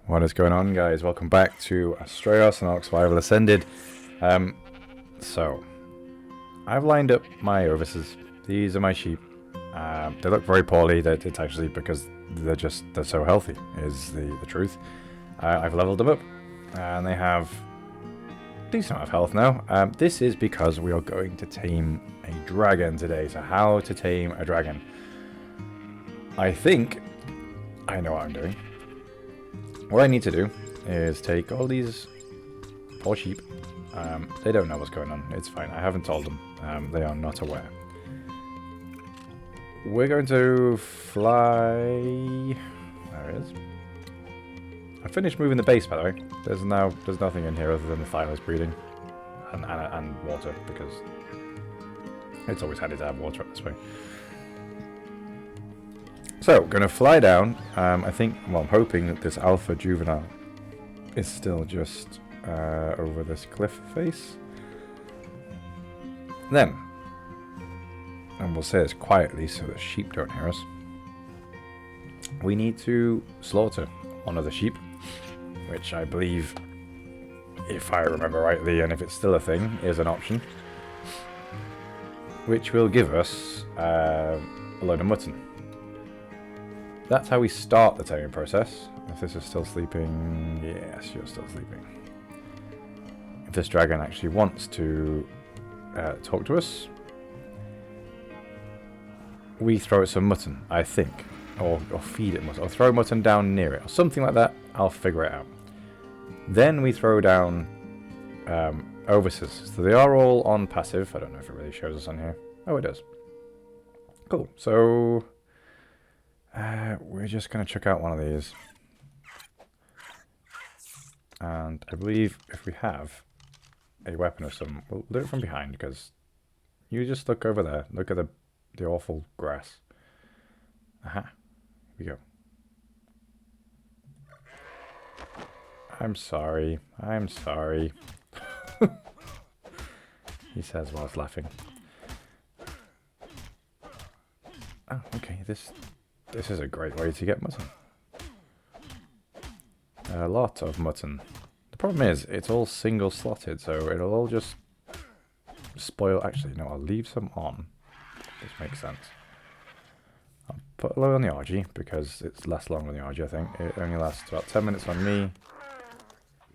What is going on, guys? Welcome back to Astraeos and Ark Survival Ascended. So, I've lined up my overses. These are my sheep. They look very poorly. It's actually because they're so healthy, is the truth. I've leveled them up, and they have a decent amount of health now. This is because we are going to tame a dragon today. So, how to tame a dragon? I think I know what I'm doing. What I need to do is take all these poor sheep. They don't know what's going on. It's fine. I haven't told them. They are not aware. We're going to fly... There it is. I finished moving the base, by the way. There's nothing in here other than the thylus breeding and water, because it's always handy to have water up this way. So, going to fly down. I think, well, I'm hoping that this alpha juvenile is still just over this cliff face. Then, and we'll say this quietly so the sheep don't hear us, we need to slaughter one of the sheep, which I believe, if I remember rightly, and if it's still a thing, is an option, which will give us a load of mutton. That's how we start the taming process. If this is still sleeping... Yes, you're still sleeping. If this dragon actually wants to talk to us, we throw it some mutton, I think. Or feed it mutton. Or throw mutton down near it. Or something like that. I'll figure it out. Then we throw down overses. So they are all on passive. I don't know if it really shows us on here. Oh, it does. Cool. So... we're just going to check out one of these. And I believe if we have a weapon of some, we'll do it from behind, because you just look over there. Look at the awful grass. Aha. Here we go. I'm sorry. I'm sorry. He says whilst laughing. Oh, okay. This is a great way to get mutton. A lot of mutton. The problem is, it's all single slotted, so it'll all just spoil. Actually, no, I'll leave some on. This makes sense. I'll put a load on the RG, because it's less long on the RG, I think. It only lasts about 10 minutes on me.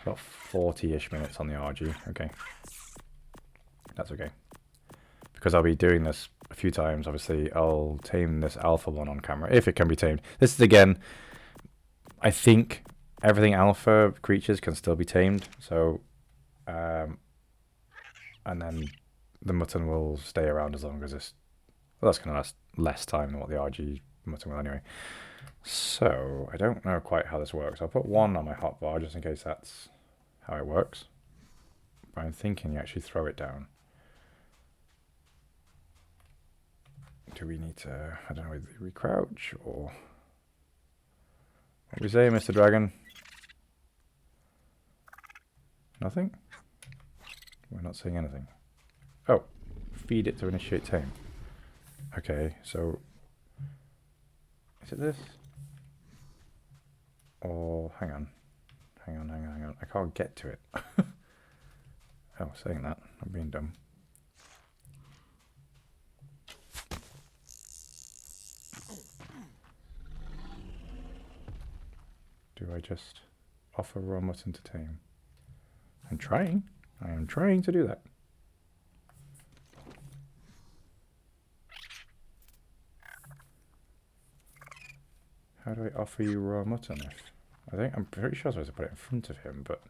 About 40-ish minutes on the RG. Okay. That's okay. Because I'll be doing this a few times, obviously, I'll tame this alpha one on camera, if it can be tamed. This is, again, I think everything alpha creatures can still be tamed, so, and then the mutton will stay around as long as this, well, that's going to last less time than what the RG mutton will anyway. So, I don't know quite how this works. I'll put one on my hotbar, just in case that's how it works. But I'm thinking you actually throw it down. Do we need to, I don't know, do we crouch or... What do we say, Mr. Dragon? Nothing? We're not saying anything. Oh, feed it to initiate tame. Okay, so... Is it this? Or, hang on. Hang on. I can't get to it. Oh, saying that, I'm being dumb. Do I just offer raw mutton to tame? I'm trying. I am trying to do that. How do I offer you raw mutton? I'm pretty sure I was supposed to put it in front of him, but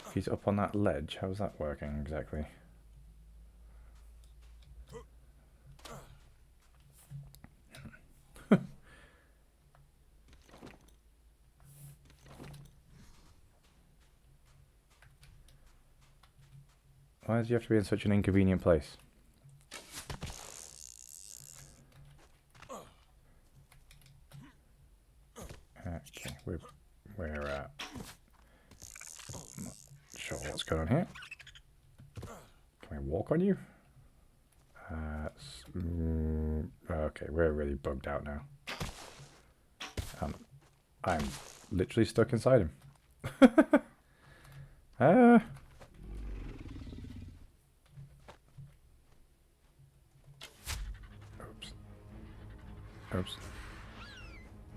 if he's up on that ledge, how's that working exactly? Why does he have to be in such an inconvenient place? Okay, we're not sure what's going on here. Can we walk on you? Okay, we're really bugged out now. I'm literally stuck inside him. Ah. Oops. Oops.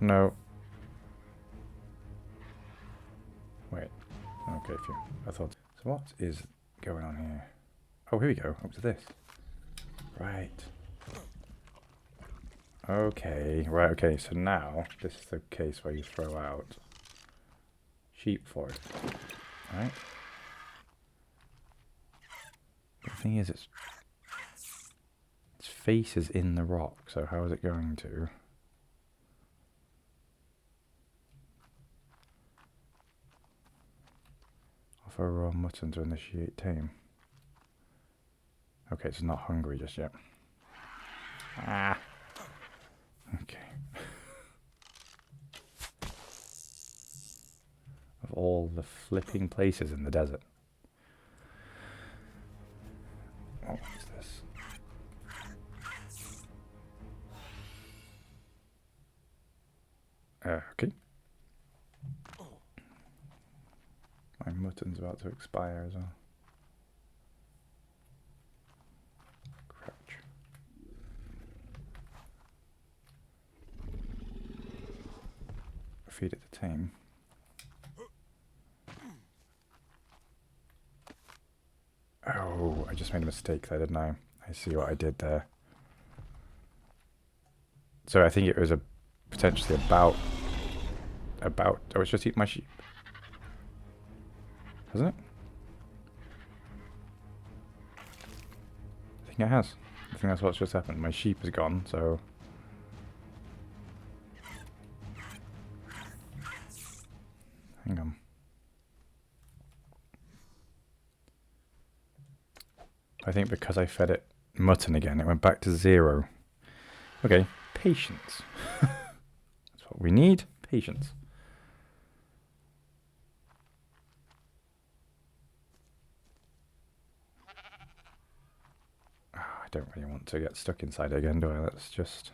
No. Wait. Okay, phew. I thought... So what is going on here? Oh, here we go. Up to this. Right. Okay. Right, okay. So now, this is the case where you throw out sheep for it. Right? The thing is, its face is in the rock, so how is it going to... Offer raw mutton to initiate tame. Okay, it's not hungry just yet. Ah. Okay. Of all the flipping places in the desert. Oh, what's this? Okay. My mutton's about to expire as well. Crouch. Feed it to Tame. Oh, I just made a mistake there, didn't I? I see what I did there. So I think it was potentially about... Oh, it's just eating my sheep. Hasn't it? I think it has. I think that's what's just happened. My sheep is gone, so... Hang on. I think because I fed it mutton again, it went back to 0. Okay, patience. That's what we need. Patience. Oh, I don't really want to get stuck inside it again, do I? Let's just...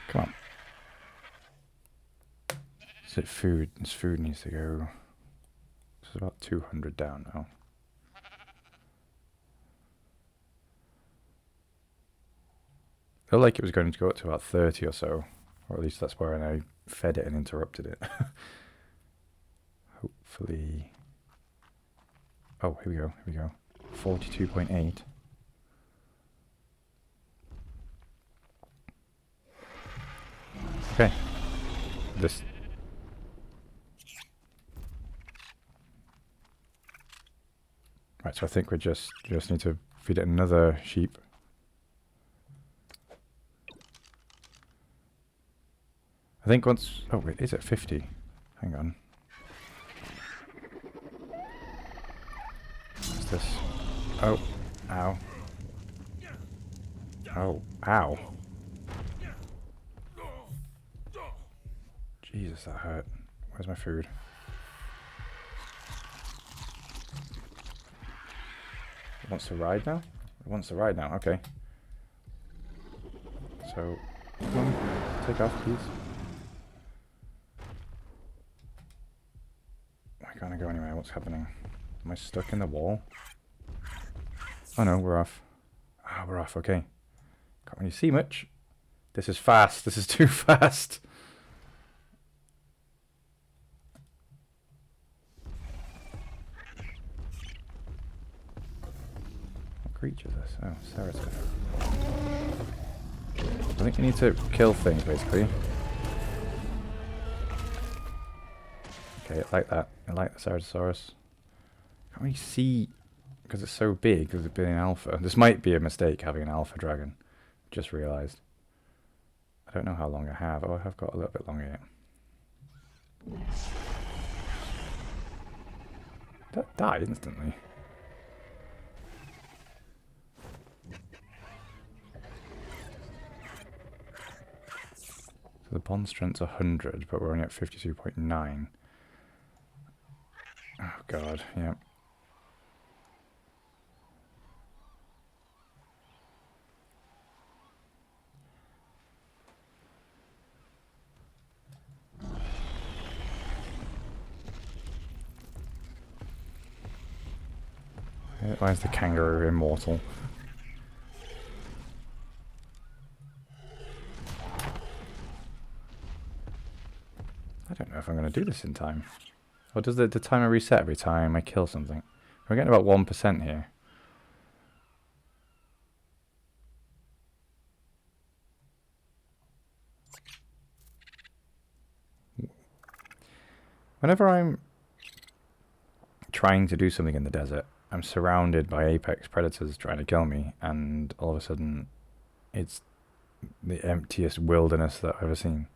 Come on. Is it food? This food needs to go... This is about 200 down now. I felt like it was going to go up to about 30 or so. Or at least that's where I fed it and interrupted it. Hopefully... Oh, here we go, here we go. 42.8. Okay. This... Right, so I think we just need to feed it another sheep. I think once... Oh, wait, is it 50? Hang on. What's this? Oh. Ow. Oh. Ow. Jesus, that hurt. Where's my food? It wants to ride now? It wants to ride now, okay. So, come on, take off, please. Why can't I go anywhere? What's happening? Am I stuck in the wall? Oh no, we're off. Ah, we're off, okay. Can't really see much. This is fast. This is too fast. What creature is this? Oh, Saratoga. I think you need to kill things, basically. Okay, I like that. I like the Ceratosaurus. Can't really see because it's so big because it's been an alpha. This might be a mistake having an alpha dragon. Just realised. I don't know how long I have. Oh, I have got a little bit longer yet. That died instantly. So the bond strength's 100, but we're only at 52.9. Oh god, yeah. Why is the kangaroo immortal? I don't know if I'm going to do this in time. Or does the timer reset every time I kill something? We're getting about 1% here. Whenever I'm trying to do something in the desert, I'm surrounded by apex predators trying to kill me, and all of a sudden it's the emptiest wilderness that I've ever seen.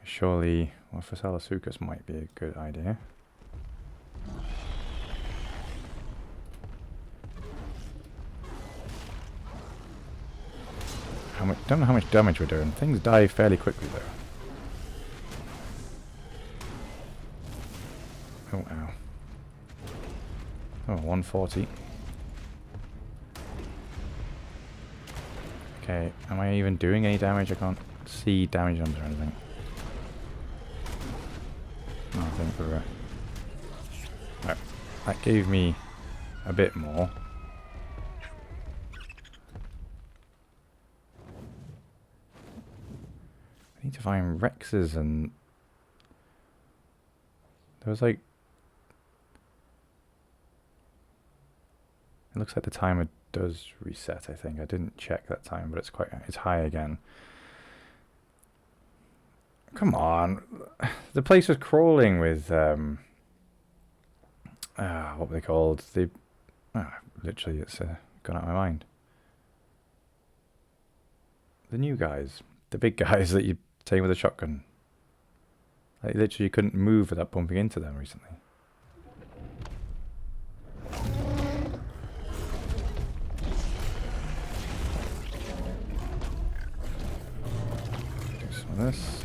Surely, well, Phasalasuchus might be a good idea. Don't know how much damage we're doing. Things die fairly quickly though. Oh, ow. Oh, 140. Okay, am I even doing any damage? I can't see damage numbers or anything. No, I think we're... Right. That gave me a bit more. I need to find Rexes, and there was like... It looks like the timer does reset, I think. I didn't check that time, but it's high again. Come on. The place was crawling with what were they called? Literally it's gone out of my mind. The new guys. The big guys that you take with a shotgun. Like literally you couldn't move without bumping into them recently. Do some of this.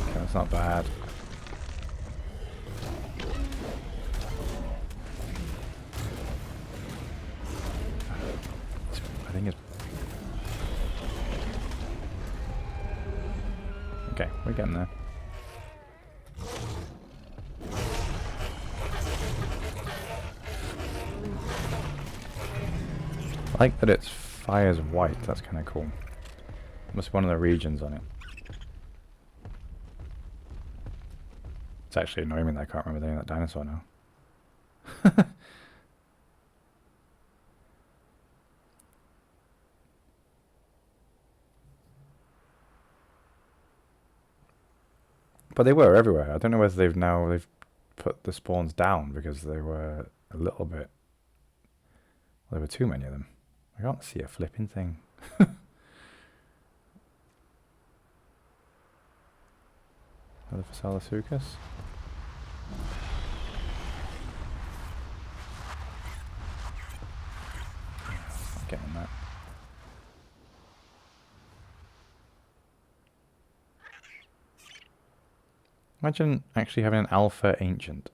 Okay, that's not bad. I think it's... Okay, we're getting there. I like that it fires white, that's kind of cool. Must be one of the regions on it. It's actually annoying me that I can't remember the name of that dinosaur now. But they were everywhere. I don't know whether they've put the spawns down because they were a little bit... Well, there were too many of them. I can't see a flipping thing. Another Phasalasuchus. I'm getting that. Imagine actually having an alpha ancient.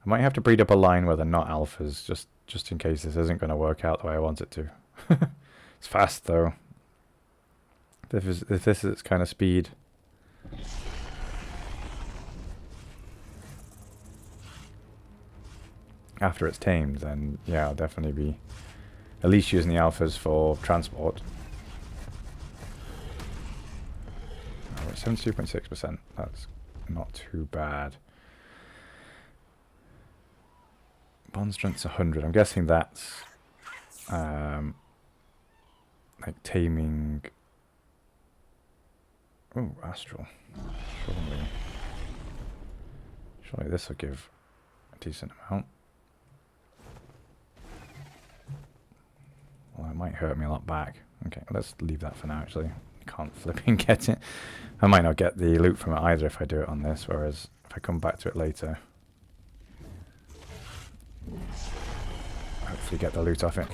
I might have to breed up a line where they're not alphas, just in case this isn't going to work out the way I want it to. It's fast though. If this is its kind of speed. After it's tamed, then yeah, I'll definitely be at least using the alphas for transport. Oh, we're at 72.6%. That's not too bad. Bond strength's 100. I'm guessing that's like taming. Oh, astral. Surely this will give a decent amount. Well, it might hurt me a lot back. Okay, let's leave that for now, actually. Can't flipping get it. I might not get the loot from it either if I do it on this, whereas if I come back to it later, hopefully get the loot off it.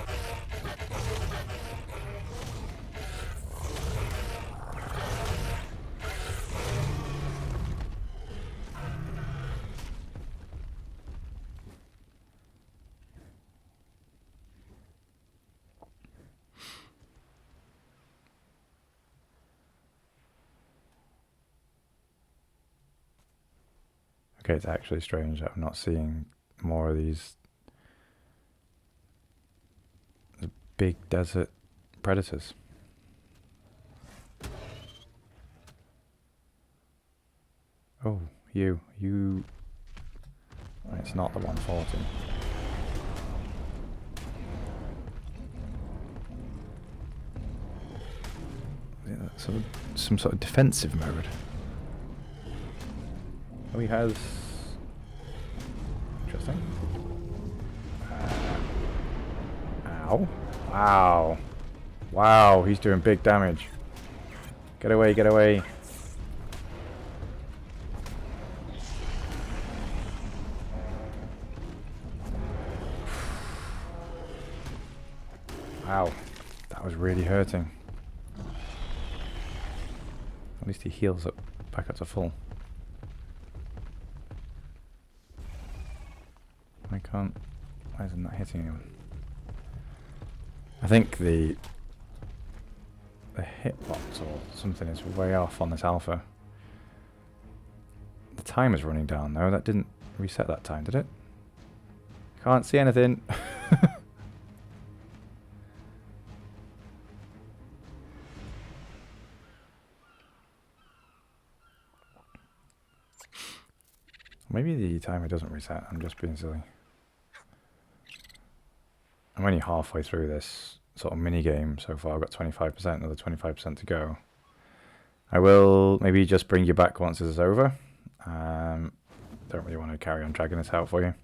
Okay, it's actually strange that I'm not seeing more of these big desert predators. Oh, you. It's not the 140. Yeah, so some sort of defensive mode. Oh, he has. Interesting. Ow. Wow. Wow, he's doing big damage. Get away, get away. Wow. That was really hurting. At least he heals up back up to full. Why is it not hitting anyone? I think the hitbox or something is way off on this alpha. The time is running down though. That didn't reset that time, did it? Can't see anything. Maybe the timer doesn't reset. I'm just being silly. I'm only halfway through this sort of mini game so far. I've got 25%, another 25% to go. I will maybe just bring you back once this is over. Don't really want to carry on dragging this out for you.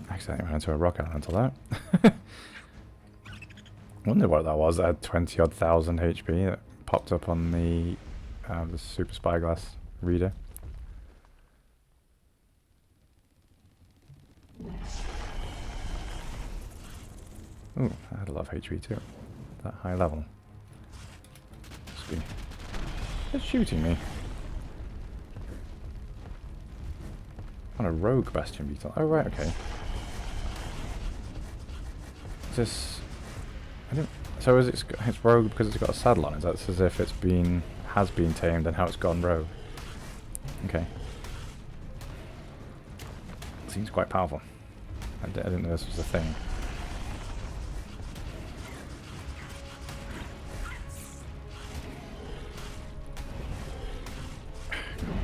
Accidentally ran into a rock elemental there. Wonder what that was. That had 20-odd thousand HP that popped up on the super spyglass reader. Ooh, I had a lot of HP too. That high level. It's shooting me. On a rogue bastion beetle. Oh right, okay. Is this? I don't. So is it's rogue because it's got a saddle on it? That's as if has been tamed and how it's gone rogue. Okay. Seems quite powerful. I didn't know this was a thing.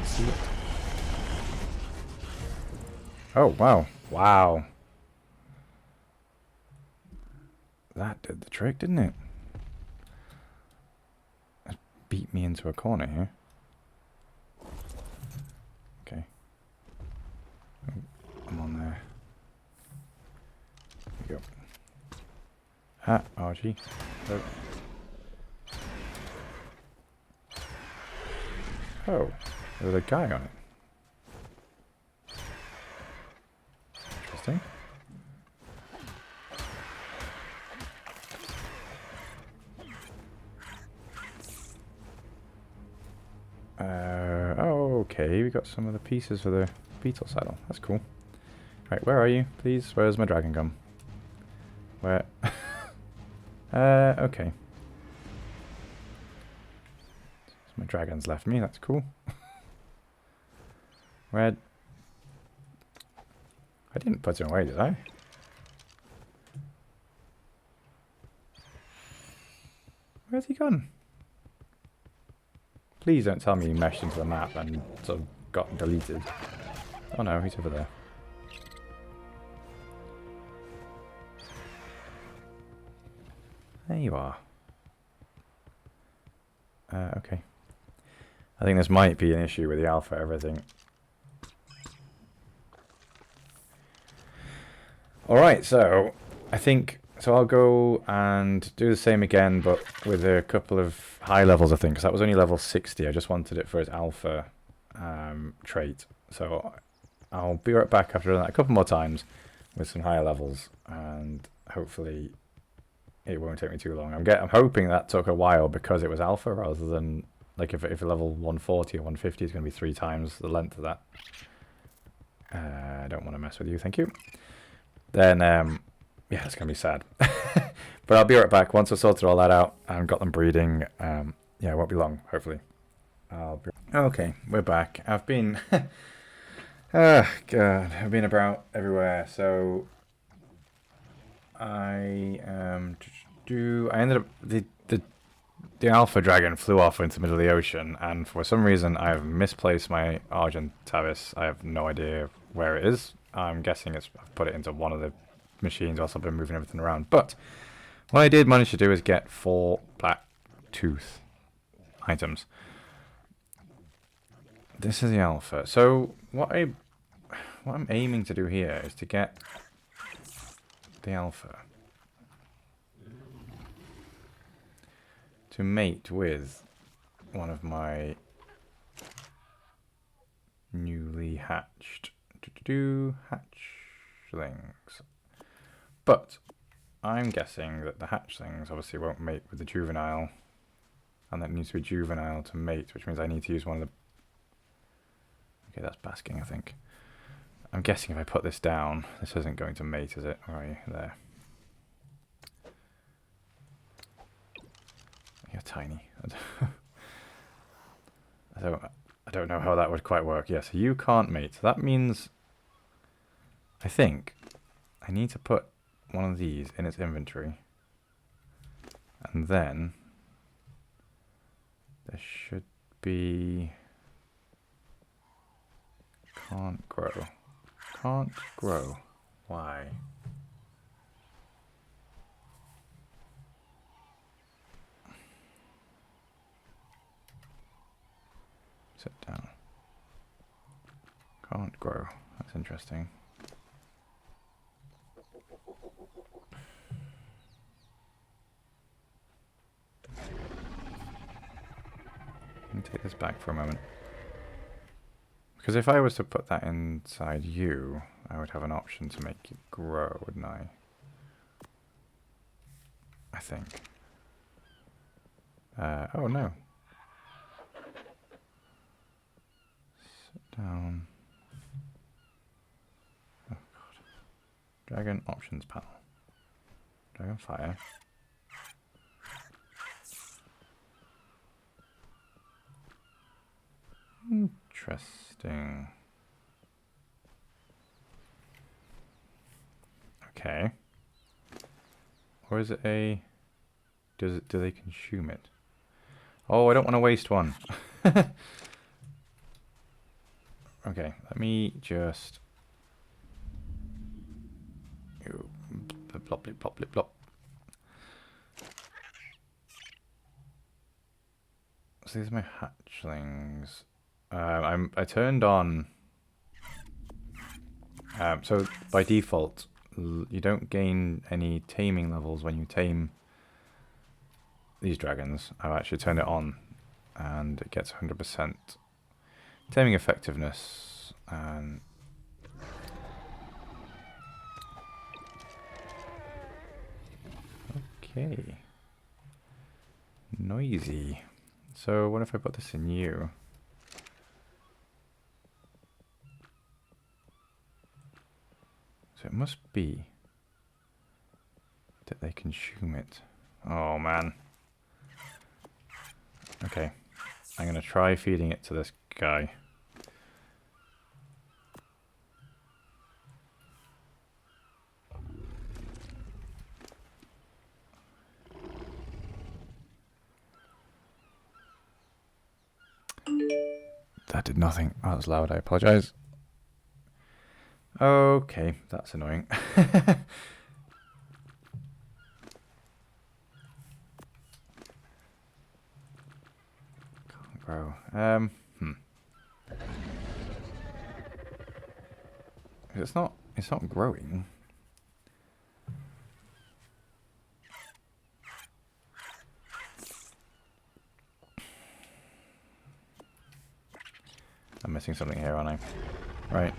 See it. Oh wow! Wow. That did the trick, didn't it? That beat me into a corner here. Okay. Oh, I'm on there. There we go. Ah, RG. Oh. Oh, there's a guy on it. Interesting. Oh, okay, we got some of the pieces for the beetle saddle. That's cool. Right, where are you, please? Where's my dragon gum? Where? Okay. So my dragon's left me, that's cool. Where? I didn't put him away, did I? Where's he gone? Please don't tell me he meshed into the map and sort of got deleted. Oh no, he's over there. There you are. Okay. I think this might be an issue with the alpha everything. Alright, so I think... So I'll go and do the same again, but with a couple of high levels, I think, because that was only level 60. I just wanted it for its alpha trait. So I'll be right back after doing that a couple more times with some higher levels, and hopefully it won't take me too long. I'm hoping that took a while because it was alpha, rather than like if a level 140 or 150 is going to be 3 times the length of that. I don't want to mess with you, thank you. Then yeah, it's going to be sad. But I'll be right back once I've sorted all that out and got them breeding. Yeah, it won't be long, hopefully. Okay, we're back. I've been... oh, God. I've been about everywhere. So I ended up... The alpha dragon flew off into the middle of the ocean, and for some reason I've misplaced my Argentavis. I have no idea where it is. I'm guessing I've put it into one of the machines whilst I've been moving everything around. But what I did manage to do is get 4 black tooth items. This is the alpha. So what I'm aiming to do here is to get the alpha to mate with one of my newly hatched hatchlings. But I'm guessing that the hatchlings obviously won't mate with the juvenile, and that needs to be juvenile to mate, which means I need to use one of the... Okay, that's basking, I think. I'm guessing if I put this down, this isn't going to mate, is it? Right, there. You're tiny. I don't know how that would quite work. Yes, you can't mate. So that means... I think I need to put one of these in its inventory, and then there should be... Can't grow. Can't grow. Why? Sit down. Can't grow. That's interesting. Let me take this back for a moment. Because if I was to put that inside you, I would have an option to make it grow, wouldn't I? I think. Oh no. Sit down. Oh god. Dragon options panel. Dragon fire. Interesting. Okay. Or is it a... do they consume it? Oh, I don't want to waste one. Okay, let me just... Plop, plop, plop, plop, plop. So these are my hatchlings. I turned on... so by default, you don't gain any taming levels when you tame these dragons. I've actually turned it on, and it gets 100% taming effectiveness. And okay, noisy. So what if I put this in you? So it must be that they consume it. Oh man. Okay, I'm gonna try feeding it to this guy. That did nothing. Oh, that was loud. I apologize. Okay, that's annoying. grow? It's not growing. I'm missing something here, aren't I? Right.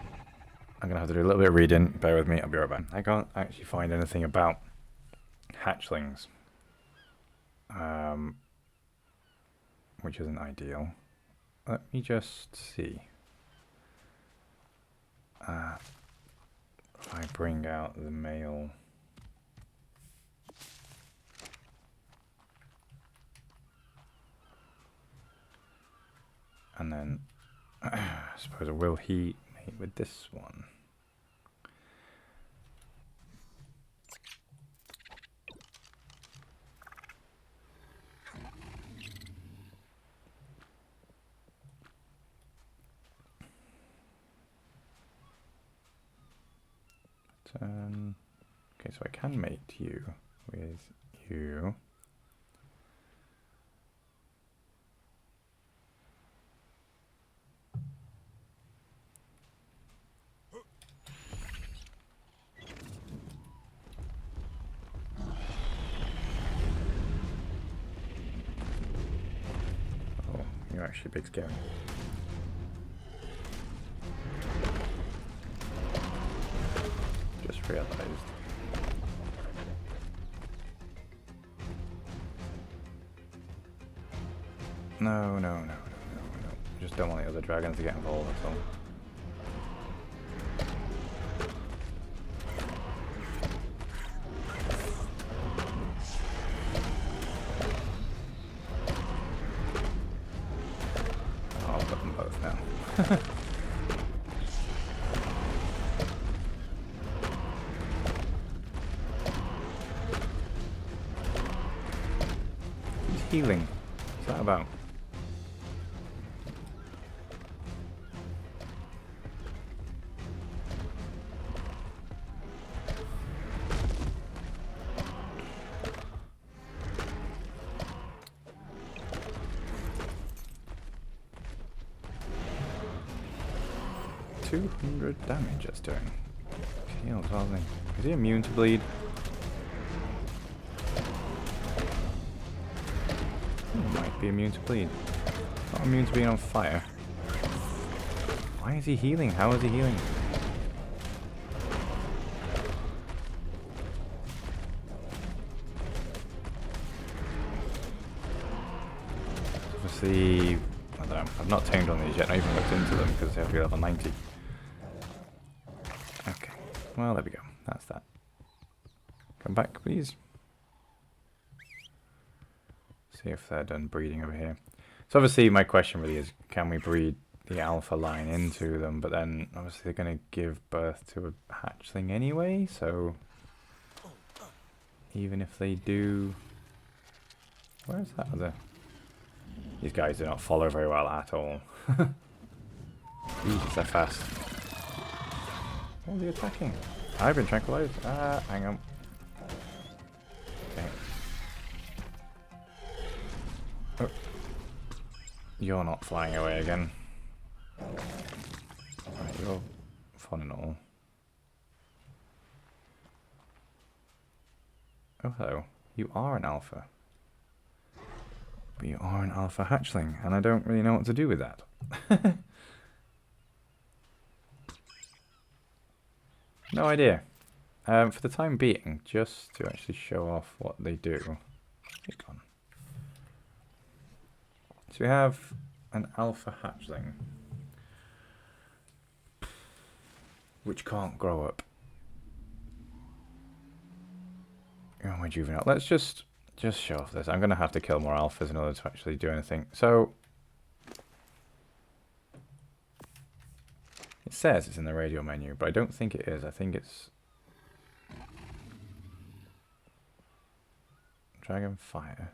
I'm gonna have to do a little bit of reading. Bear with me, I'll be right back. I can't actually find anything about hatchlings. Which isn't ideal. Let me just see. If I bring out the male. And then, I suppose, will he mate with this one? Okay, so I can mate you with you. Oh, you're actually big scary. Just realized. No. Just don't want the other dragons to get involved, that's all. I'll put them both now. He's healing. What's that about? Damage it's doing. Heals, aren't they? Is he immune to bleed? He might be immune to bleed. Not immune to being on fire. Why is he healing? How is he healing? Obviously, I don't know. I've not tamed on these yet. I even looked into them because they have to be level 90. Okay. Well, there we go. That's that. Come back, please. See if they're done breeding over here. So obviously my question really is, can we breed the alpha line into them? But then obviously they're going to give birth to a hatchling anyway, so even if they do... Where's that other... These guys do not follow very well at all. Jesus, they're fast. What are they attacking? I've been tranquilized. Hang on. Okay. Oh. You're not flying away again. Right, you're fun and all. Oh, hello. You are an alpha. But you are an alpha hatchling, and I don't really know what to do with that. No idea. For the time being, just to actually show off what they do. Click on. So we have an alpha hatchling, which can't grow up. Oh, my juvenile. Let's just show off this. I'm going to have to kill more alphas in order to actually do anything. So it says it's in the radio menu, but I don't think it is. I think it's Dragon Fire.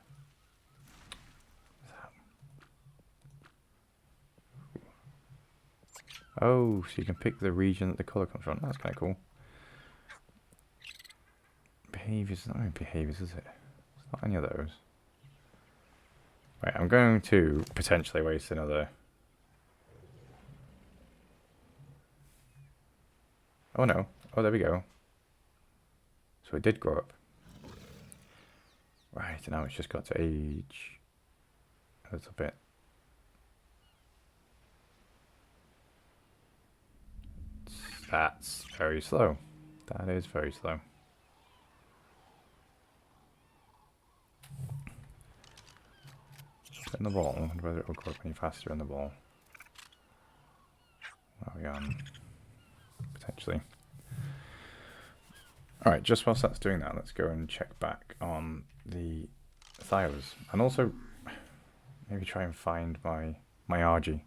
Oh, so you can pick the region that the colour comes from. That's kind of cool. Behaviours, not really behaviours, is it? It's not any of those. Right, I'm going to potentially waste another... Oh no. Oh, there we go. So it did grow up. Right, now it's just got to age a little bit. That's very slow. That is very slow. In the ball. I wonder whether it will grow up any faster in the ball. What are we on? Potentially. Alright, just whilst that's doing that, let's go and check back on the Thylas. And also, maybe try and find my RG.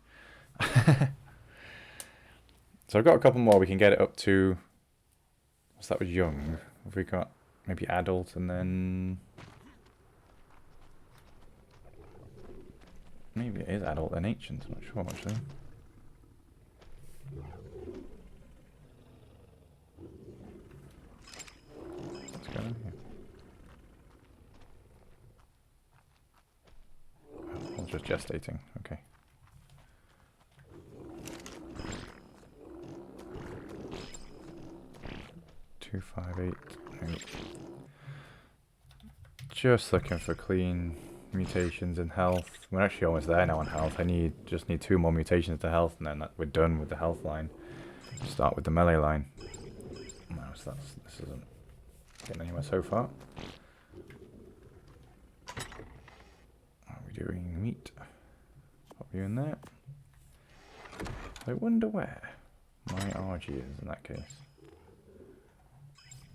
So I've got a couple more. We can get it up to... What's that with young? Have we got maybe adult and then... Maybe it is adult and ancient. I'm not sure actually. What's going on here? Oh, just gestating. Okay. Two, 5, 8. Just looking for clean mutations in health. We're actually almost there now on health. I just need 2 more mutations to health, and then we're done with the health line. Start with the melee line. No, so this isn't getting anywhere so far. Are we doing meat? Pop you in there. I wonder where my RG is in that case.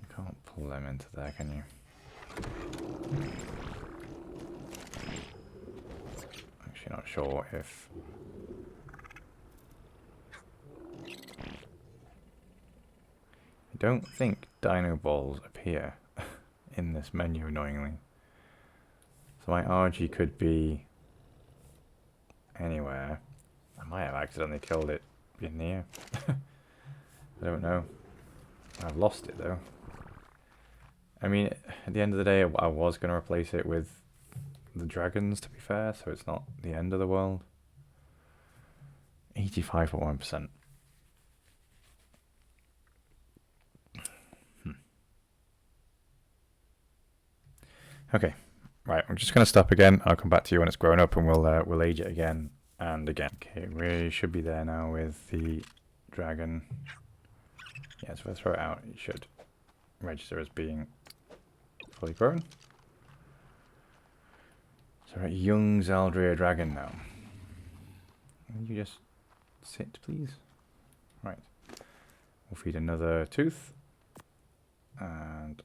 You can't pull them into there, can you? Actually not sure if... I don't think dino balls appear in this menu, annoyingly. So my RG could be anywhere. I might have accidentally killed it in here. I don't know. I've lost it though. I mean, at the end of the day, I was going to replace it with the dragons, to be fair, so it's not the end of the world. 85.1%. Okay, right, I'm just going to stop again. I'll come back to you when it's grown up and we'll age it again and again. Okay, we should be there now with the dragon. Yeah, so if I throw it out, it should register as being fully grown. So we're at young Zaldrir Dragon now. Can you just sit, please? Right. We'll feed another tooth. And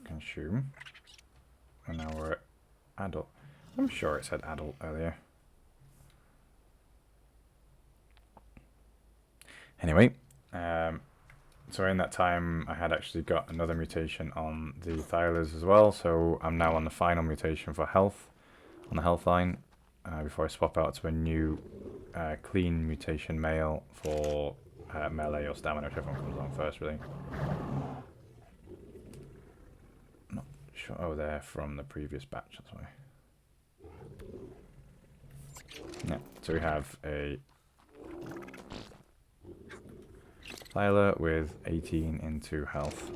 consume. And now we're at adult. I'm sure it said adult earlier. Anyway, so in that time I had actually got another mutation on the Thylas as well, so I'm now on the final mutation for health, on the health line, before I swap out to a new clean mutation male for melee or stamina, whichever one comes on first really. Not sure, oh they're from the previous batch, that's why. Yeah, so we have a Thyla with 18 into health.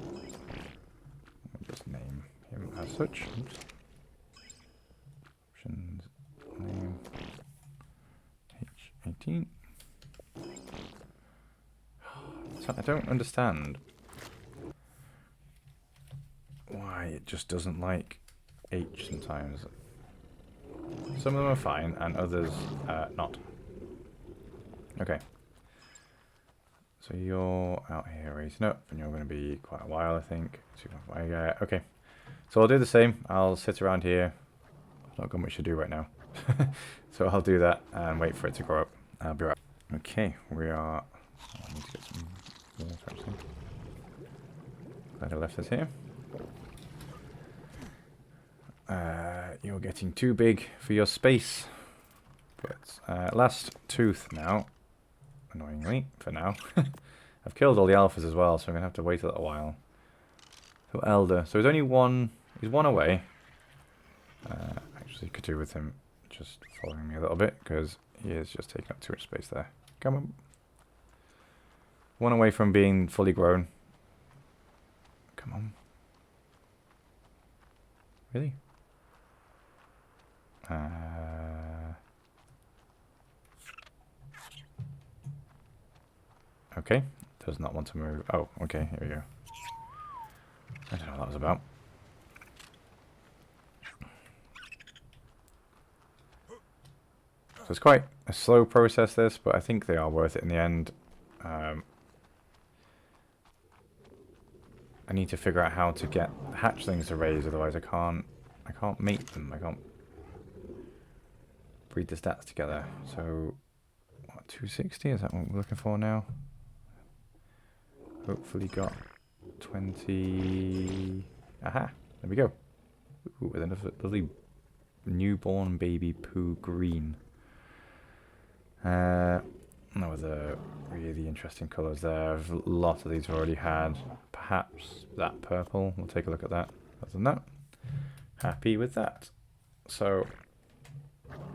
I'll just name him as such. Oops. Options, name, H18. So I don't understand why it just doesn't like H sometimes. Some of them are fine and others not. Okay. So you're out here racing up, and you're going to be quite a while, I think. Okay. So I'll do the same. I'll sit around here. I've not got much to do right now. So I'll do that and wait for it to grow up. I'll be right. Okay, we are... I need to get some water, actually. Glad I left this here. You're getting too big for your space. But last tooth now. Annoyingly, for now. I've killed all the alphas as well, so I'm going to have to wait a little while. So Elder. So he's only one... He's one away. Actually, could do with him just following me a little bit because he is just taking up too much space there. Come on. One away from being fully grown. Come on. Really? Okay. Does not want to move. Oh, okay. Here we go. I don't know what that was about. So it's quite a slow process, this, but I think they are worth it in the end. I need to figure out how to get hatchlings to raise, otherwise I can't mate them. I can't breed the stats together. So, what, 260? Is that what we're looking for now? Hopefully got 20. Aha! There we go. Ooh, with another lovely newborn baby poo green. No other really interesting colours there. A lot of these I've already had. Perhaps that purple. We'll take a look at that. Other than that, happy with that. So,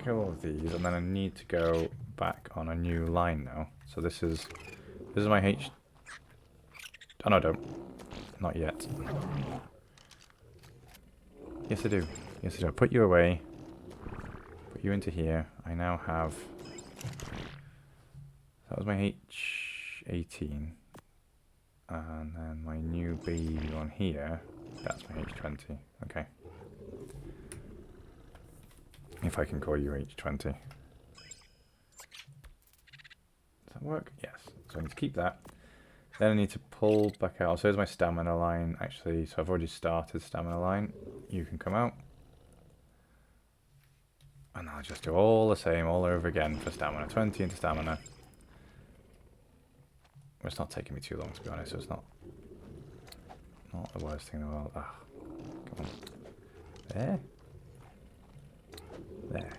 kill all of these, and then I need to go back on a new line now. So this is my H. Oh no, I don't. Not yet. Yes, I do. Yes, I do. I'll put you away. Put you into here. I now have. That was my H18. And then my new baby on here. That's my H20. Okay. If I can call you H20. Does that work? Yes. So I need to keep that. Then I need to pull back out. So here's my stamina line, actually. So I've already started stamina line. You can come out. And I'll just do all the same all over again for stamina. 20 into stamina. It's not taking me too long, to be honest. So it's not the worst thing in the world. Ah, come on. There. There.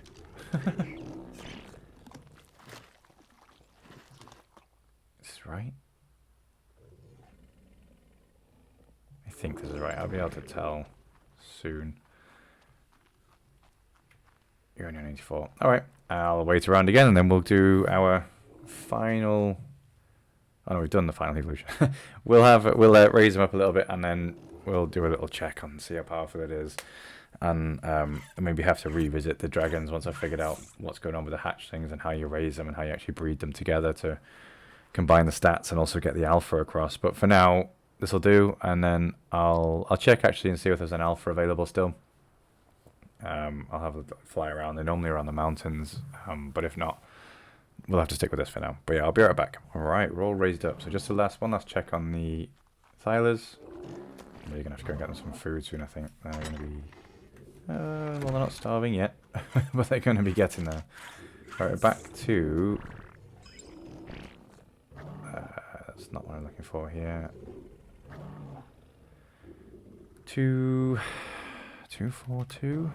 Is this right? I think this is right. I'll be able to tell soon. You're only on 84. Alright, I'll wait around again and then we'll do our final. Oh no, we've done the final evolution. we'll raise them up a little bit and then we'll do a little check on see how powerful it is. And maybe have to revisit the dragons once I've figured out what's going on with the hatchlings and how you raise them and how you actually breed them together to combine the stats and also get the alpha across. But for now, this will do, and then I'll check actually and see if there's an alpha available still. I'll have a fly around. They're normally around the mountains, but if not, we'll have to stick with this for now. But yeah, I'll be right back. Alright, we're all raised up. So just one last check on the Thylers. We're going to have to go and get them some food soon, I think. They're going to be... well, they're not starving yet, but they're going to be getting there. Alright, back to... that's not what I'm looking for here. 242.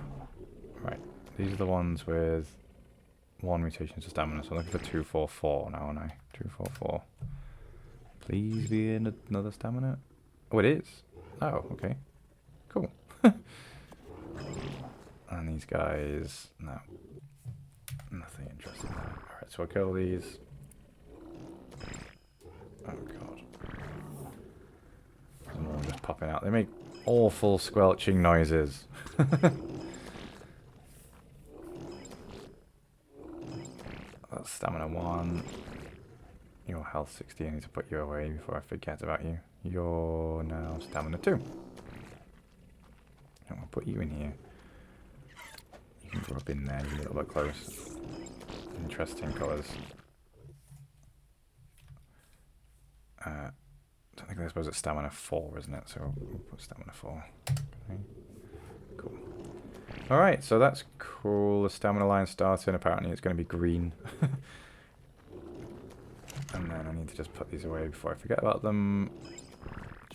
Right, these are the ones with 1 mutation to stamina, so I'm looking for 244 now, aren't I? 244. Please be in another stamina. Oh, it is. Oh, okay. Cool. And these guys, no. Nothing interesting there. Alright, so I'll kill these. Oh god. There's more just popping out. They make awful squelching noises. That's stamina 1. Your health 60. I need to put you away before I forget about you. You're now stamina 2. I'm going to put you in here. You can grow up in there, you're a little bit close. Interesting colours. I think I suppose it's stamina 4, isn't it? So we'll put stamina 4. Okay. Cool. Alright, so that's cool. The stamina line starting. Apparently it's going to be green. And then I need to just put these away before I forget about them.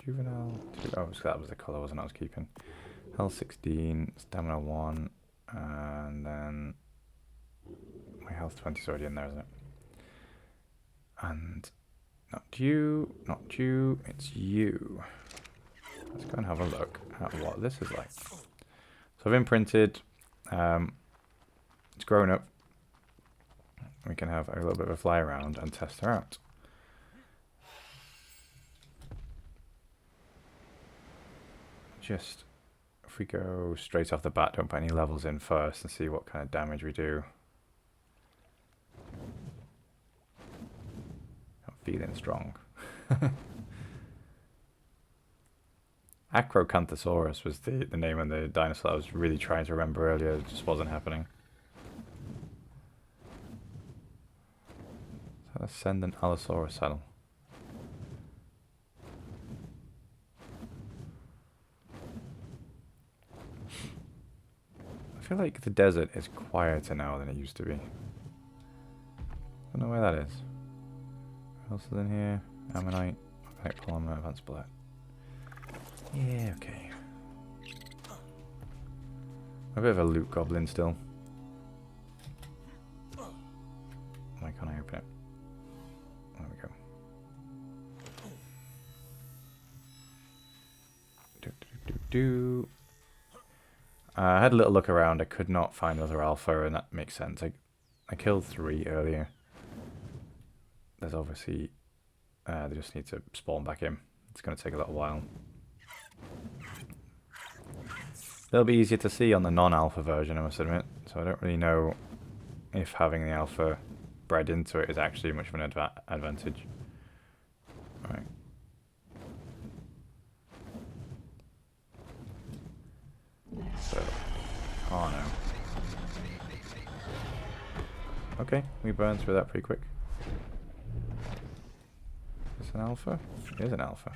Juvenile 2. Oh, so that was the colour, wasn't it? I was keeping. Health 16, stamina 1, and then my health 20 is already in there, isn't it? And not you, it's you. Let's go and have a look at what this is like. So I've imprinted. Just It's grown up. We can have a little bit of a fly around and test her out. Just, if we go straight off the bat, don't put any levels in first and see what kind of damage we do. I'm feeling strong. Acrocanthosaurus was the name of the dinosaur I was really trying to remember earlier. It just wasn't happening. So Ascendant Allosaurus saddle. I feel like the desert is quieter now than it used to be. I don't know where that is. What else is in here? Ammonite, magnetic polymer, advanced bullet. Yeah, okay. A bit of a loot goblin still. Why can't I open it? There we go. I had a little look around. I could not find another alpha, and that makes sense. I killed 3 earlier. There's obviously... they just need to spawn back in. It's going to take a little while. They'll be easier to see on the non-alpha version, I must admit. So I don't really know if having the alpha bred into it is actually much of an advantage. Right. So, oh no. Okay, we burned through that pretty quick. Is this an alpha? It is an alpha.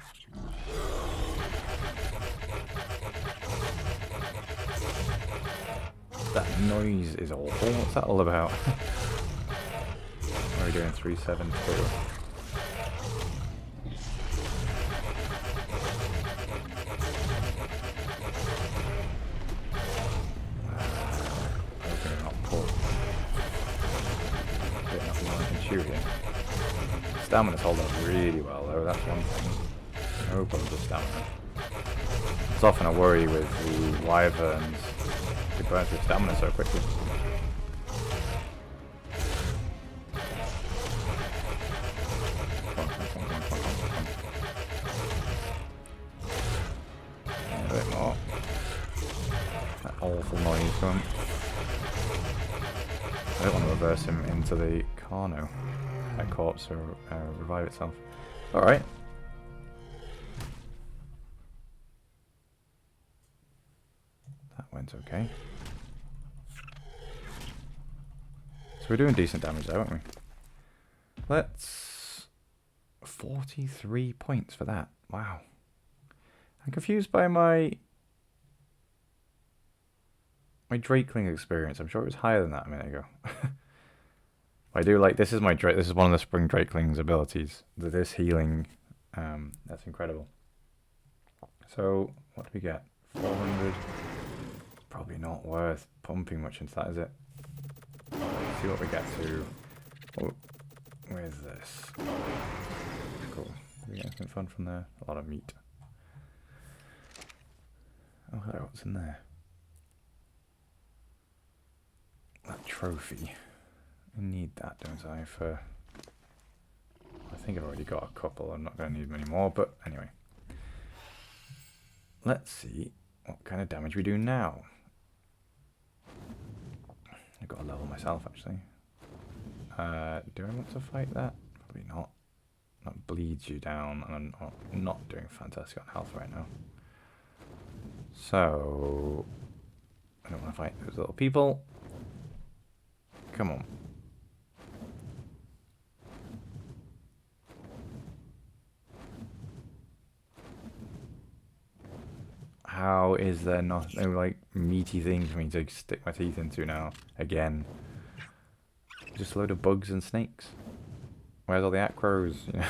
That noise is awful. What's that all about? What are we doing? 372. Opening up port. Getting up one and shoot here. Stamina's holding up really well though, that's one thing. No problems with stamina. It's often a worry with the wyverns. They burn through stamina so quickly. A bit more. That awful noise going. I don't want to reverse him into the Carno. That corpse or revive itself. Alright. That went okay. So we're doing decent damage there, aren't we? Let's... 43 points for that. Wow. I'm confused by my Drakeling experience. I'm sure it was higher than that a minute ago. I do like, this is my Drake, this is one of the Spring Drakeling's abilities. This healing, that's incredible. So, what do we get? 400. Probably not worth pumping much into that, is it? Let's see what we get to. Oh, where's this? Cool. Did we get anything fun from there? A lot of meat. Oh, hello, what's in there? That trophy. I need that, don't I, for... I think I've already got a couple. I'm not going to need many more, but anyway. Let's see what kind of damage we do now. I've got to level myself, actually. Do I want to fight that? Probably not. That bleeds you down, and I'm not doing fantastic on health right now. So... I don't want to fight those little people. Come on. How is there not no like meaty thing for me to stick my teeth into now? Again. Just a load of bugs and snakes. Where's all the acros? You know?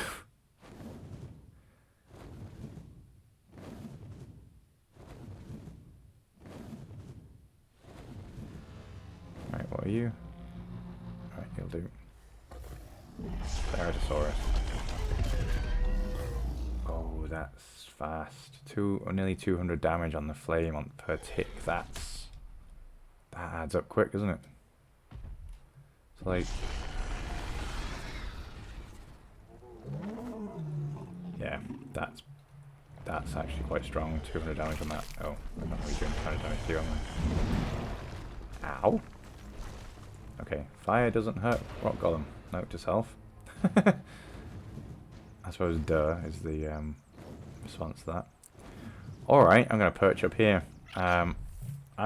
Right, what are you? Right, you'll do. Ceratosaurus. Oh, that's fast. Nearly 200 damage on the flame per tick. That adds up quick, doesn't it? So like, yeah, that's actually quite strong. 200 damage on that. Oh, I'm not really doing 200 damage to you, am I? Ow. Okay, fire doesn't hurt rock golem. Note to self. I suppose duh is the response to that. Alright, I'm going to perch up here. I'm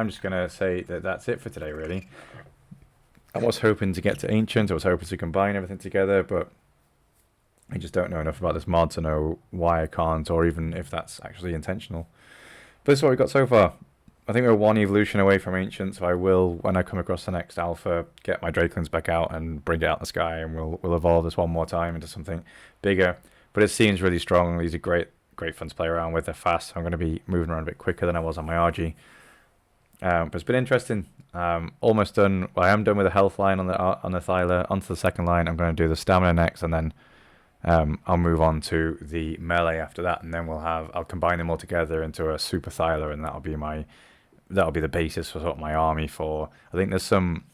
just going to say that that's it for today, really. I was hoping to get to Ancient, I was hoping to combine everything together, but I just don't know enough about this mod to know why I can't, or even if that's actually intentional. But this is what we've got so far. I think we're one evolution away from Ancient, so I will, when I come across the next alpha, get my Drakelins back out and bring it out in the sky, and we'll evolve this one more time into something bigger. But it seems really strong. These are great fun to play around with. They're fast. I'm going to be moving around a bit quicker than I was on my RG. But it's been interesting. Almost done. Well, I am done with the health line on the Thyla. Onto the second line. I'm going to do the stamina next, and then I'll move on to the melee after that, and then I'll combine them all together into a super Thyla, and that'll be the basis for sort of my army for. I think there's some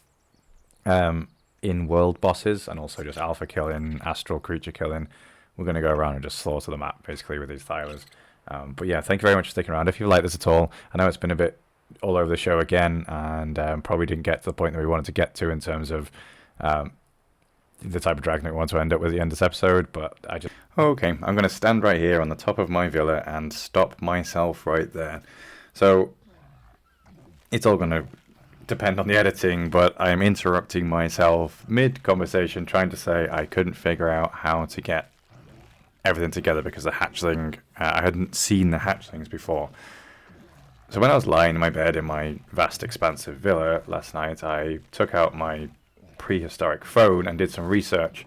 in-world bosses and also just alpha killing, astral creature killing. We're going to go around and just slaughter the map basically with these Thylas. But yeah, thank you very much for sticking around. If you like this at all, I know it's been a bit all over the show again, and probably didn't get to the point that we wanted to get to in terms of the type of dragon that we want to end up with at the end of this episode, but okay, I'm going to stand right here on the top of my villa and stop myself right there. So it's all going to depend on the editing, but I'm interrupting myself mid-conversation trying to say I couldn't figure out how to get everything together because the hatchling, I hadn't seen the hatchlings before. So when I was lying in my bed in my vast expansive villa last night, I took out my prehistoric phone and did some research.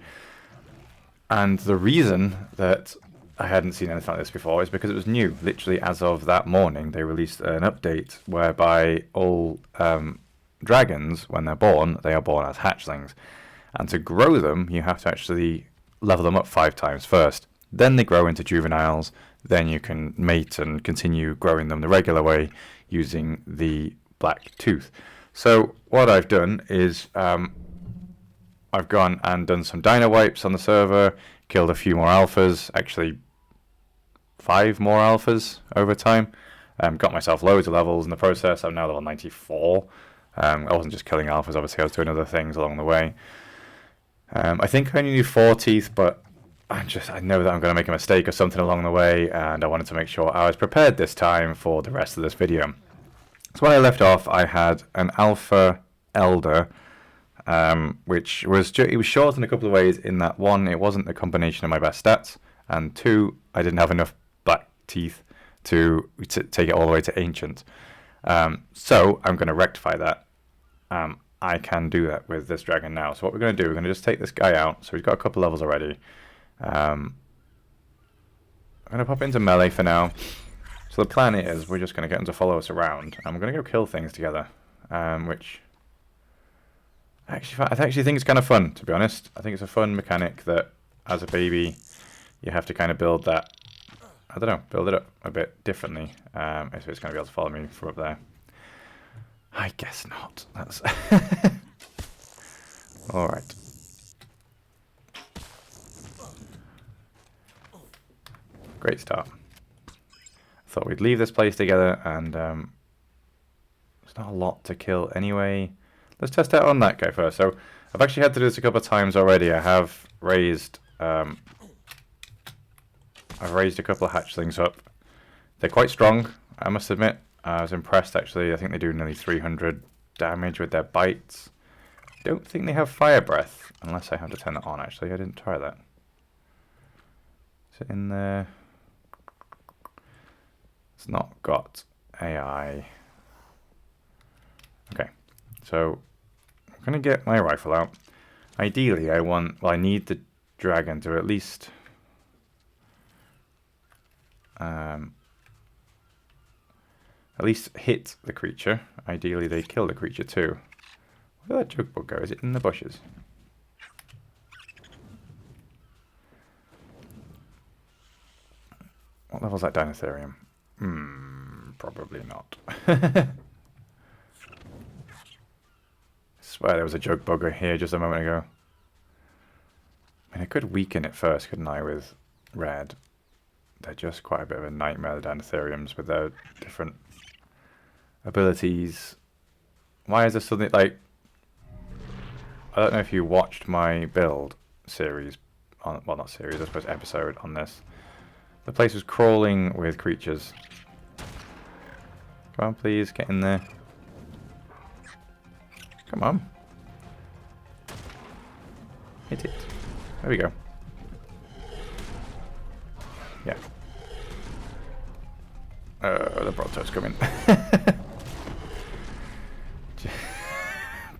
And the reason that I hadn't seen anything like this before is because it was new. Literally as of that morning, they released an update whereby all dragons, when they're born, they are born as hatchlings. And to grow them, you have to actually level them up 5 times first. Then they grow into juveniles. Then you can mate and continue growing them the regular way using the black tooth. So what I've done is I've gone and done some dino wipes on the server, killed a few more alphas, actually 5 more alphas over time. Got myself loads of levels in the process. I'm now level 94. I wasn't just killing alphas, obviously I was doing other things along the way. I think I only need 4 teeth, but I know that I'm going to make a mistake or something along the way, and I wanted to make sure I was prepared this time for the rest of this video. So when I left off, I had an alpha elder, which was it was short in a couple of ways. In that, 1, it wasn't the combination of my best stats, and 2, I didn't have enough black teeth to take it all the way to ancient. So I'm going to rectify that. I can do that with this dragon now. So what we're going to do, we're going to just take this guy out. So he's got a couple levels already. I'm going to pop into melee for now. So the plan is we're just going to get him to follow us around. And we're going to go kill things together. Which I actually think it's kind of fun, to be honest. I think it's a fun mechanic that as a baby you have to kind of build that. I don't know, build it up a bit differently. If it's going to be able to follow me from up there. I guess not. That's all right. Great start. Thought we'd leave this place together, and there's not a lot to kill anyway. Let's test out on that guy first. So I've actually had to do this a couple of times already. I have raised a couple of hatchlings up. They're quite strong, I must admit. I was impressed actually. I think they do nearly 300 damage with their bites. Don't think they have fire breath, unless I have to turn that on actually. I didn't try that. Is it in there? It's not got AI. Okay, so I'm going to get my rifle out. Ideally, I need the dragon to at least hit the creature. Ideally, they kill the creature too. Where did that joke book go? Is it in the bushes? What level's that Dinotherium? Probably not. swear there was a jug bugger here just a moment ago. I mean, I could weaken it first, couldn't I, with red? They're just quite a bit of a nightmare, the Dinotheriums, with their different abilities. Why is there something like... I don't know if you watched my build series, on, well, not series, I suppose episode on this. The place was crawling with creatures. Come on, please, get in there. Come on. Hit it. There we go. Yeah. The Bronto's coming.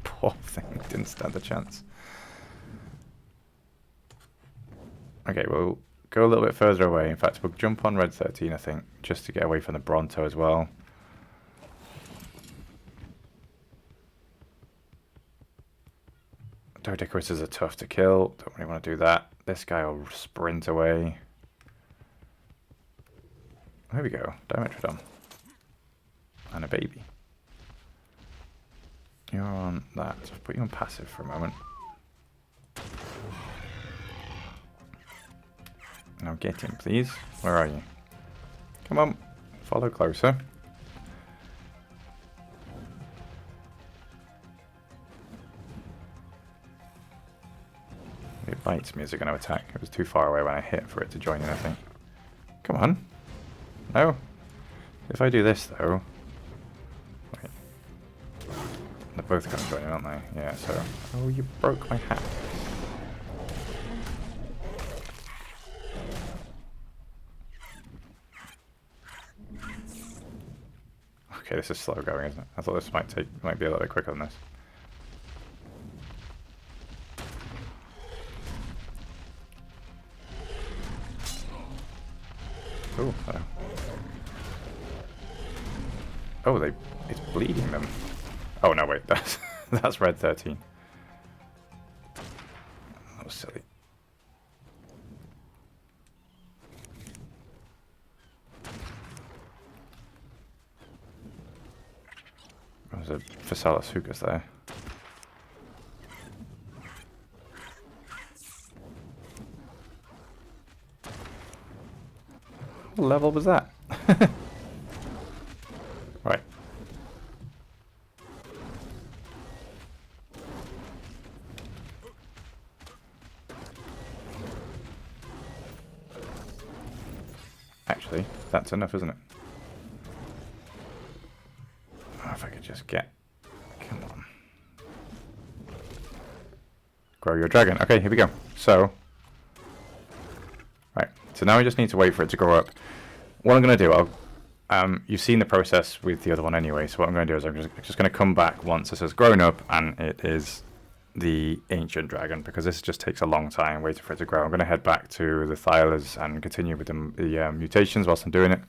Poor thing, didn't stand a chance. Okay, we'll go a little bit further away. In fact, we'll jump on red 13, I think, just to get away from the Bronto as well. Doedicurists are tough to kill. Don't really want to do that. This guy will sprint away. There we go. Dimetrodon. And a baby. You're on that. I'll put you on passive for a moment. Now get him, please. Where are you? Come on. Follow closer. It bites me. Is it going to attack? It was too far away when I hit for it to join in, I think. Come on. No. If I do this, though... Wait. They're both going to join in, aren't they? Yeah, so... Oh, you broke my hat. Okay, this is slow going, isn't it? I thought this might be a little bit quicker than this. Oh, hello. Oh, it's bleeding them. Oh no, wait, that's red 13. That was silly. There's a Physalis Hucus there. What level was that? Right. Actually, that's enough, isn't it? Oh, if I could just get... Come on. Grow your dragon. Okay, here we go. So... Right, so now we just need to wait for it to grow up. What I'm going to do, you've seen the process with the other one anyway, so what I'm going to do is I'm just going to come back once this has grown up and it is the ancient dragon, because this just takes a long time waiting for it to grow. I'm going to head back to the Thylas and continue with the mutations whilst I'm doing it.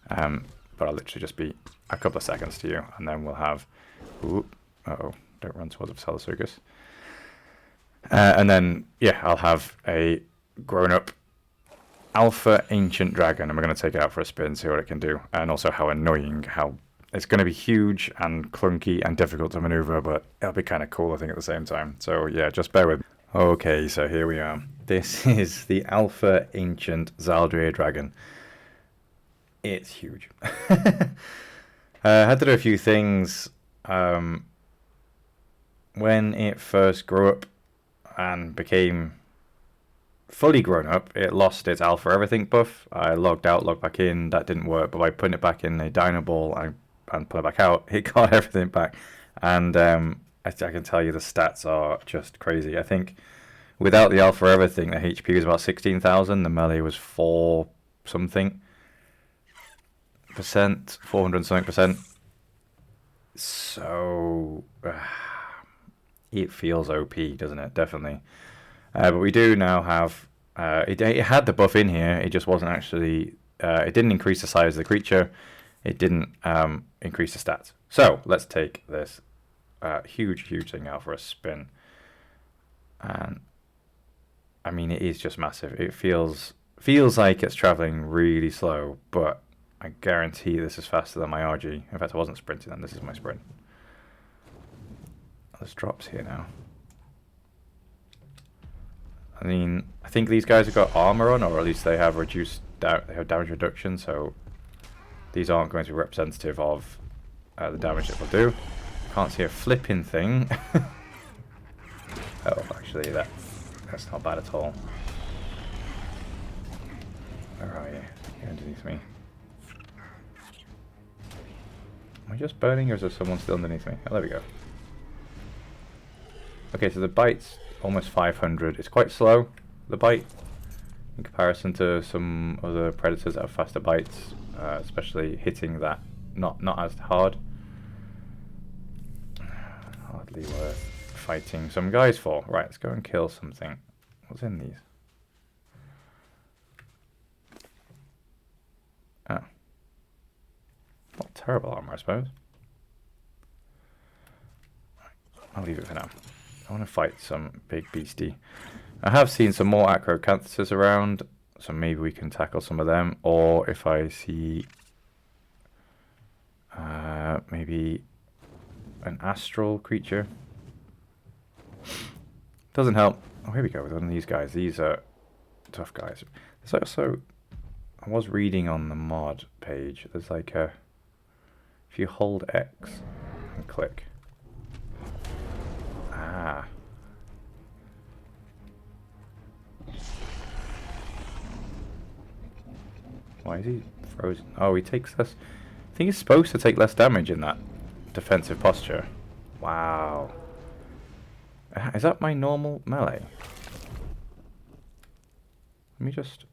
But I'll literally just be a couple of seconds to you, and then we'll have... Ooh, uh-oh, don't run towards the Physalis. And then, yeah, I'll have a grown-up alpha ancient dragon, and we're going to take it out for a spin, see what it can do, and also how annoying, how it's going to be huge and clunky and difficult to maneuver, but it'll be kind of cool, I think, at the same time. So yeah, just bear with me. Okay, so here we are. This is the alpha ancient Zaldrir dragon. It's huge. I had to do a few things when it first grew up and became fully grown up. It lost its alpha everything buff. I logged out, logged back in. That didn't work, but by putting it back in a dino ball and put it back out, it got everything back. And I can tell you the stats are just crazy. I think without the alpha everything, the HP was about 16,000. The melee was 4 something %, 400 something %. So it feels OP, doesn't it? Definitely. But we do now have it had the buff in here. It just wasn't actually it didn't increase the size of the creature. It didn't increase the stats. So let's take this huge thing out for a spin. And I mean, it is just massive. It feels like it's traveling really slow, but I guarantee this is faster than my RG. In fact, I wasn't sprinting then. This is my sprint. there's drops here now. I mean, I think these guys have got armor on, or at least they have reduced damage reduction, so these aren't going to be representative of the damage it will do. Can't see a flipping thing. Oh, actually, that's not bad at all. Where are you? You're underneath me. Am I just burning, or is there someone still underneath me? Oh, there we go. Okay, so the bite's almost 500. It's quite slow, the bite, in comparison to some other predators that have faster bites, especially hitting that not as hard. Hardly worth fighting some guys for. Right, let's go and kill something. What's in these? Oh. Not terrible armor, I suppose. I'll leave it for now. I want to fight some big beastie. I have seen some more Acrocanthus around, so maybe we can tackle some of them. Or if I see maybe an astral creature. Doesn't help. Oh, here we go with one of these guys. These are tough guys. There's also, I was reading on the mod page, there's like a, if you hold X and click. Ah. Why is he frozen? Oh, he takes less. I think he's supposed to take less damage in that defensive posture. Wow. Is that my normal melee? Let me just...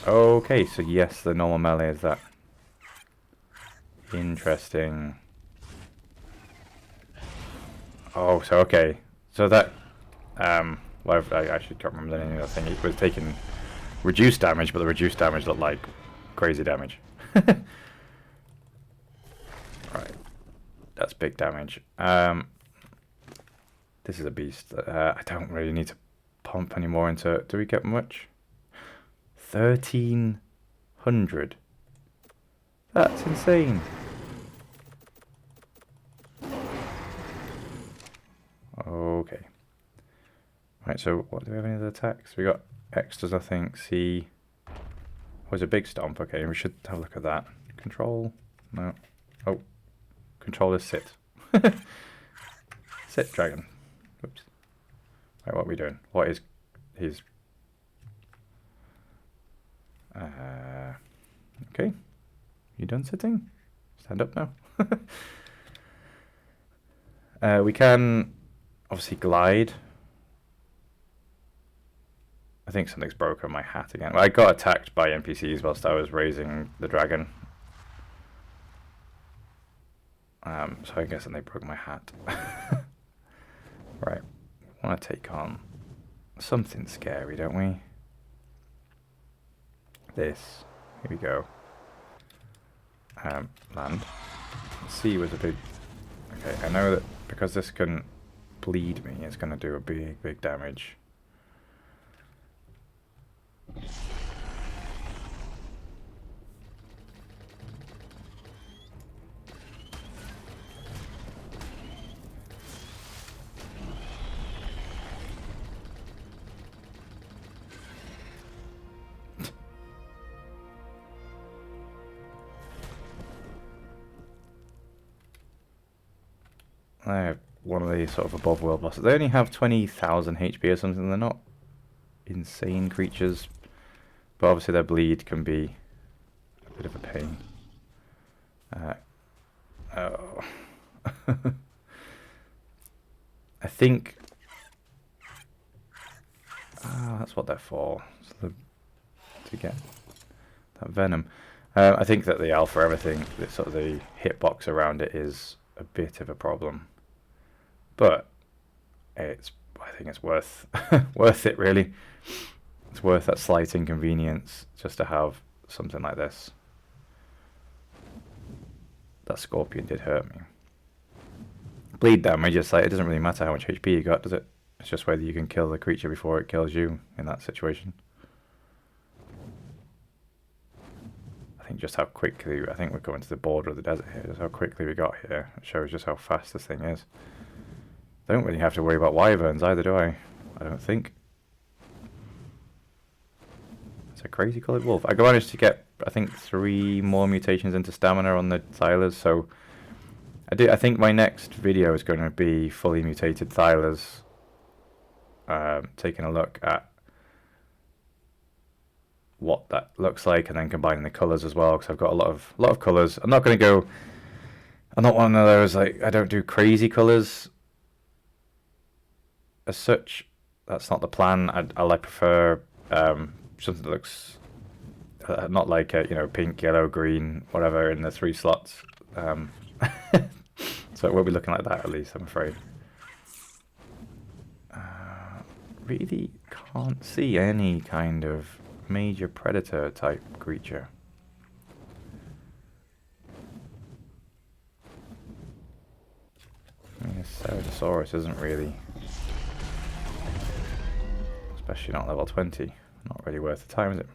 Okay, so yes, the normal melee is that. Interesting. Oh, so okay. So that... well, I actually can't remember the name of that thing. It was taking reduced damage, but the reduced damage looked like crazy damage. Right. That's big damage. This is a beast. I don't really need to pump any more into it. Do we get much? 1,300. That's insane. Okay. Right, so what do we have any other attacks? We got X does nothing, C. Oh, it's a big stomp. Okay, we should have a look at that. Control. No. Oh. Control is sit. Sit, dragon. Oops. Right, what are we doing? What is his... okay. You done sitting? Stand up now. We can obviously glide. I think something's broken my hat again. Well, I got attacked by NPCs whilst I was raising the dragon. So I guess they broke my hat. Right. We want to take on something scary, don't we? This. Here we go. Land. C was a big... Okay, I know that because this can bleed me, it's going to do a big damage. I have one of these sort of above world bosses. They only have 20,000 HP or something. They're not insane creatures, but obviously their bleed can be a bit of a pain. Oh. I think that's what they're for, so to get that venom. I think that the alpha everything, sort of the hitbox around it is a bit of a problem. But I think it's worth worth it, really. It's worth that slight inconvenience just to have something like this. That scorpion did hurt me. Bleed damage, it's like, it doesn't really matter how much HP you got, does it? It's just whether you can kill the creature before it kills you in that situation. I think just how quickly, I think we're going to the border of the desert here, just how quickly we got here. It shows just how fast this thing is. Don't really have to worry about wyverns either, do I? I don't think. It's a crazy coloured wolf. I managed to get, I think, 3 more mutations into stamina on the Thylers, so I think my next video is going to be fully mutated Thylers, taking a look at what that looks like, and then combining the colours as well, because I've got a lot of colours. I'm not going to go. I'm not one of those, like, I don't do crazy colours as such. That's not the plan. I prefer something that looks not like you know, pink, yellow, green, whatever in the 3 slots. So it will be looking like that, at least, I'm afraid. Really can't see any kind of major predator type creature. I mean, a Ceratosaurus isn't really, especially not level 20, not really worth the time, is it?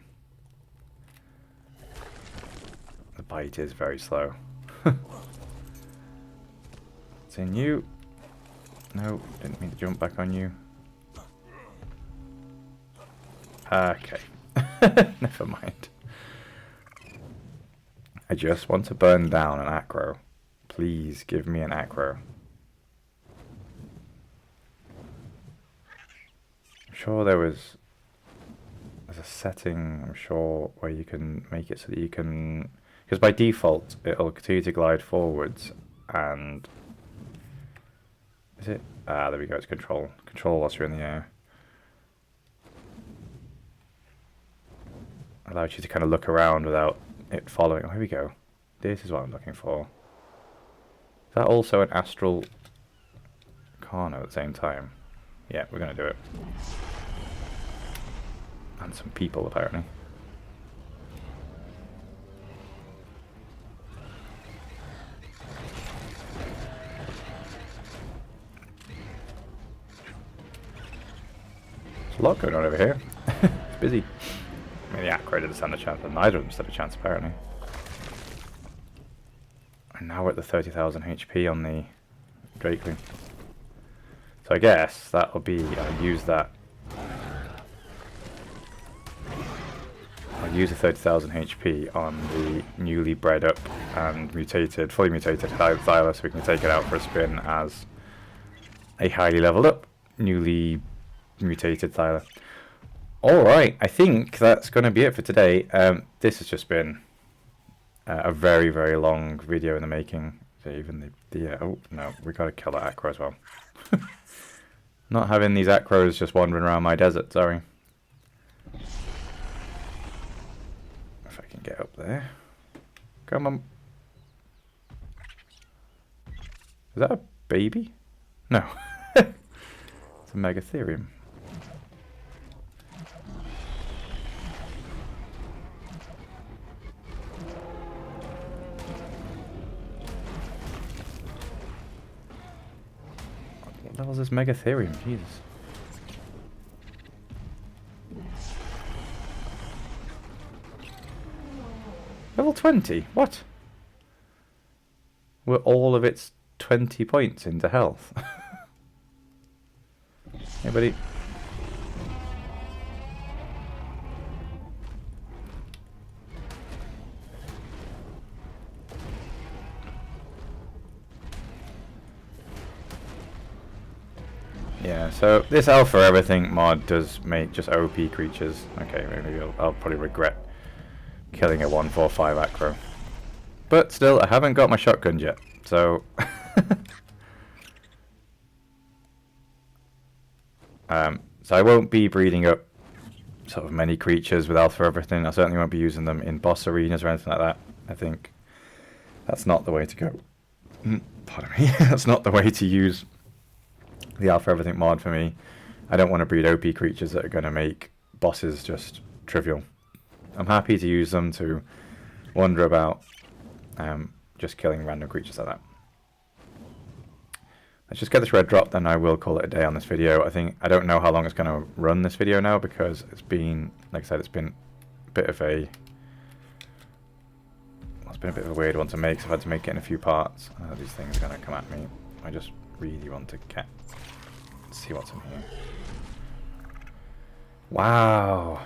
The bite is very slow. It's in you. No, didn't mean to jump back on you. Okay. Never mind. I just want to burn down an acro. Please give me an acro. I'm sure there's a setting, I'm sure, where you can make it so that you can, because by default it'll continue to glide forwards, and is it? Ah, there we go, it's control. Control whilst you're in the air. Allows you to kind of look around without it following. Oh, here we go. This is what I'm looking for. Is that also an astral Carno at the same time? Yeah, we're going to do it. And some people, apparently. There's a lot going on over here. It's busy. I mean, the Acro didn't stand a chance, but neither of them stood a chance, apparently. And now we're at the 30,000 HP on the Drakeling. So I guess that'll be, I'll use that. I'll use the 30,000 HP on the newly bred up and mutated, fully mutated Thyla, so we can take it out for a spin as a highly leveled up, newly mutated Thyla. Alright, I think that's going to be it for today. This has just been a very, very long video in the making. So even the oh no, we got to kill that acro as well. Not having these acros just wandering around my desert, sorry. If I can get up there. Come on. Is that a baby? No. It's a Megatherium. What the hell is this Megatherium? Jesus. Level 20? What? Were all of its 20 points into health? Hey, buddy. Yeah, so this Alpha Everything mod does make just OP creatures. Okay, maybe I'll probably regret killing a 145 acro. But still, I haven't got my shotgun yet, so... so I won't be breeding up sort of many creatures with Alpha Everything. I certainly won't be using them in boss arenas or anything like that. I think that's not the way to go. Pardon me. That's not the way to use the Alpha Everything mod for me. I don't want to breed OP creatures that are going to make bosses just trivial. I'm happy to use them to wander about, just killing random creatures like that. Let's just get this red drop, then I will call it a day on this video. I don't know how long it's going to run, this video now, because it's been, like I said, it's been a bit of a It's been a bit of a weird one to make, so I've had to make it in a few parts. These things are going to come at me. I just really want to see what's in here. Wow.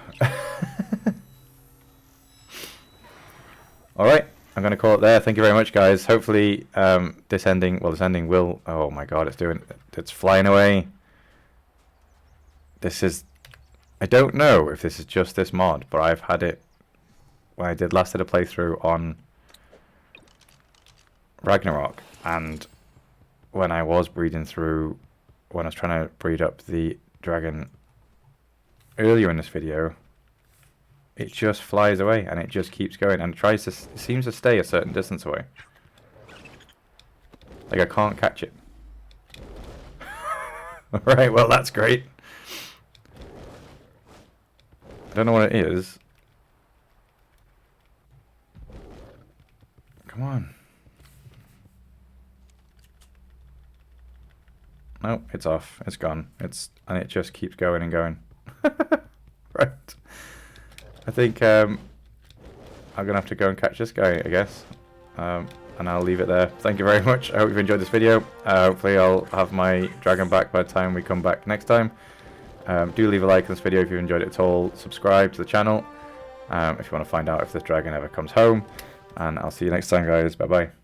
Alright, I'm going to call it there. Thank you very much, guys. Hopefully this ending will... Oh my god, it's flying away. This is... I don't know if this is just this mod, but I've had it when I did a playthrough on Ragnarok, and when I was breeding through, when I was trying to breed up the dragon earlier in this video, it just flies away and it just keeps going and tries to, it seems to stay a certain distance away. Like I can't catch it. Alright, well that's great. I don't know what it is. Come on. No, it's off. It's gone. And it just keeps going and going. Right. I think I'm gonna have to go and catch this guy, I guess. And I'll leave it there. Thank you very much. I hope you've enjoyed this video. Hopefully I'll have my dragon back by the time we come back next time. Do leave a like on this video if you enjoyed it at all. Subscribe to the channel if you want to find out if this dragon ever comes home. And I'll see you next time, guys. Bye bye.